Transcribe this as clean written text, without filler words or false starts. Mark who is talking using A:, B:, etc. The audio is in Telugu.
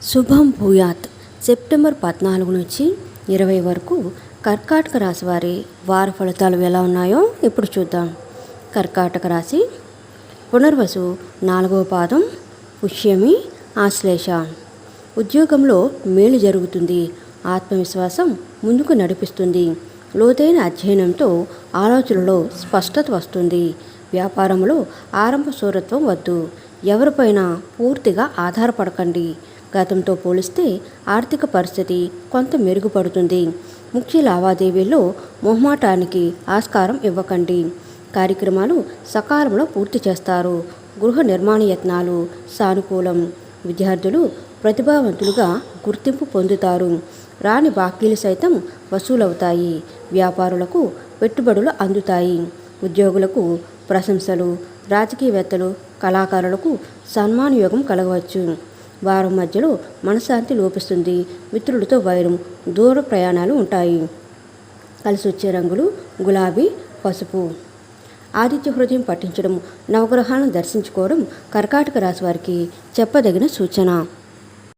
A: శుభం భూయాత్. సెప్టెంబర్ 14 నుంచి 20 వరకు కర్కాటక రాశి వారి వార ఫలితాలు ఎలా ఉన్నాయో ఇప్పుడు చూద్దాం. కర్కాటక రాశి పునర్వసు 4వ పాదం, పుష్యమి, ఆశ్లేష. ఉద్యోగంలో మేలు జరుగుతుంది. ఆత్మవిశ్వాసం ముందుకు నడిపిస్తుంది. లోతైన అధ్యయనంతో ఆలోచనలో స్పష్టత వస్తుంది. వ్యాపారంలో ఆరంభ శూరత్వం వద్దు. ఎవరిపైన పూర్తిగా ఆధారపడకండి. గతంతో పోలిస్తే ఆర్థిక పరిస్థితి కొంత మెరుగుపడుతుంది. ముఖ్య లావాదేవీల్లో మొహమాటానికి ఆస్కారం ఇవ్వకండి. కార్యక్రమాలు సకాలంలో పూర్తి చేస్తారు. గృహ నిర్మాణ యత్నాలు సానుకూలం. విద్యార్థులు ప్రతిభావంతులుగా గుర్తింపు పొందుతారు. రాని బాకీలు సైతం వసూలవుతాయి. వ్యాపారులకు పెట్టుబడులు అందుతాయి. ఉద్యోగులకు ప్రశంసలు. రాజకీయవేత్తలు, కళాకారులకు సన్మాన యోగం కలగవచ్చు. వారం మధ్యలో మనశ్శాంతి లోపిస్తుంది. మిత్రులతో వైరం, దూర ప్రయాణాలు ఉంటాయి. కలిసి వచ్చే రంగులు గులాబీ, పసుపు. ఆదిత్య హృదయం పఠించడం, నవగ్రహాలను దర్శించుకోవడం కర్కాటక రాశి వారికి చెప్పదగిన సూచన.